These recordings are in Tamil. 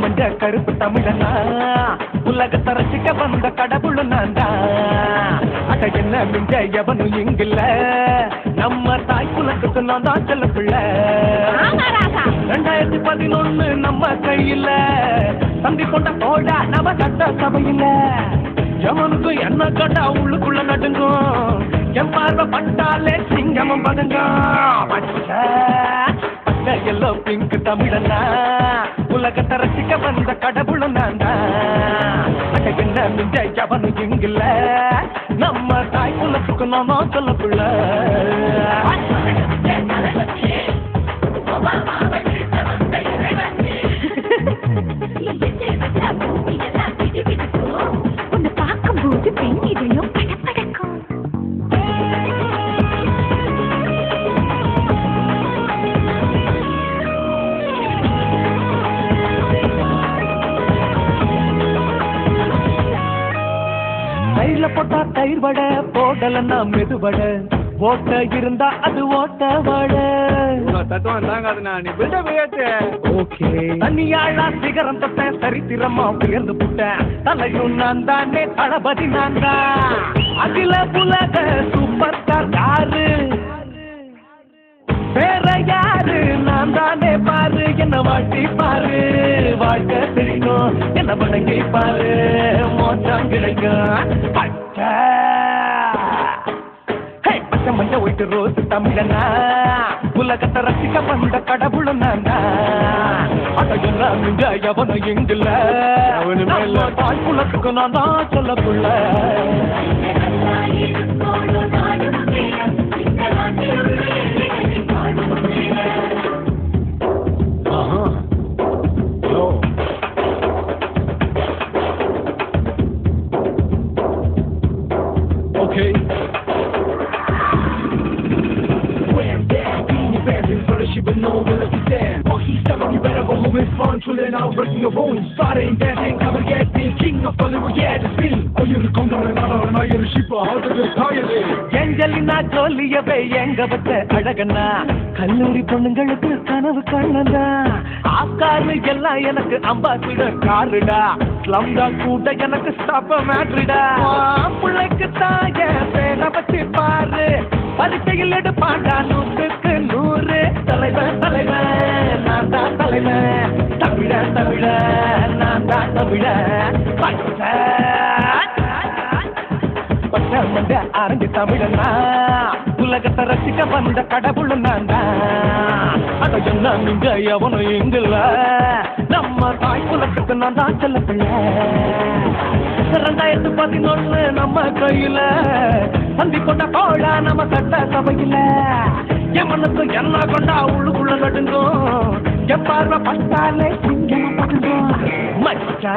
மஞ்ச கருப்பு தமிழனா உலகத்தை ரசிக்க வந்த கடவுள் நான்டா. அட என்ன மிஞ்ச எவனும் இங்கில்ல, நம்ம தாய் குலத்துக்கு நான் தான் செல்ல பிள்ளை. 2011 நம்ம கையில தம்பி கொண்ட போடா நவ சட்ட சபையில. எவனுக்கு என்ன கண்டா உள்ளுக்குள்ள நடுங்கும், என் பார்வை பட்டாலே சிங்கமும் பதுங்கும். எல்லோ பிங்க் தமிழனா உலகத்தை ரசிக்க வந்த கடவுள் நான்டா. அட என்ன மிஞ்ச எவனும் இங்கில்ல, நம்ம தாய் குலத்துக்கு நான் சொல்ல பிள்ளை. உன்னை பார்க்கும்போது பெண் இதயம் படப்படக்கும். தயிர்ல போட்டா தயிர் வடை, போடலன்னா மெதுவட, ஓட்ட இருந்தா அது ஓட்ட வடை. ஓகே தனியாளா சிகரம் தொட்ட சரித்திரமா உயர்ந்து புட்டேன். தலையும் நான் தானே, தளபதி நான் தான். அகில உலக சூப்பர் ஸ்டார் யாரு, வேற யாரு, நான் தானே பாரு. என்ன வாழ்த்தி பாரு, வாழ்க்கை தெரியும். என்ன வணங்கி பாரு, மோசம் கிடைக்கும். பச்சை மஞ்ச ஒயிட்டு ரோஸ் தமிழனா உலகத்தை ரசிக்க வந்த கடவுள் நான்டா. அதையெல்லாம் மிஞ்ச எவனும் எங்கில்ல, தாய் குலத்துக்கு நான் தான் சொல்ல புள்ள. Okay. She would know we'll let you down. Oh, he's telling you better go home and fun, chilling out, breaking your bones. Starting dancing, come and get me, king of Hollywood, yeah, that's me. Oh, you're come down and out, and you're a sheep, how to get tired. Angelina Jolieவே எங்க வச்ச அழகனா, கல்லூரி பொண்ணுங்களுக்கு கனவு கண்ணனா. ஆஸ்கார் எல்லாம் எனக்கு அம்பாசிடர் காருடா, ஸ்லம்டா கூட எனக்கு ஸ்டாப் மேட்ரிடா. பிள்ளைக்கு தாய பேர வச்சு பாரு, பரிசையில் எடுப்பாண்டா 100க்கு 100. தலைவன் தலைவன் நான் தான் தலைவன், தமிழ தமிழ நான் தான் தமிழ. பச்சை மண்ட அரஞ்சு தமிழனா உலகத்தை ரசிக்க வந்த கடவுள் நான் தான். அட என்ன மிஞ்ச எவனும் எங்கில்ல, நம்ம தாய் குலத்துக்கு நான் தான் செல்ல பிள்ளை. 2011 நம்ம கையில சந்தி கொண்ட போடா நம்ம சட்ட சபையில. எமனுக்கு என்ன கொண்டா உள்ளுக்குள்ள நடுங்கும், என் பார்வை பட்டாலே சிங்கம் படுங்கும். மச்சா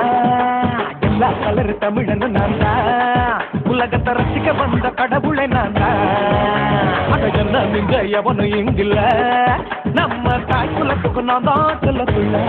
எல்லா கலர் தமிழன் நான் தான், உலகத்தை ரசிக்க வந்த கடவுளை நான் தான். அதையென்ன நீங்க எவனும் எங்கில்ல, நம்ம தாய் குலத்துக்கு நான் தான் சொல்ல பிள்ளை.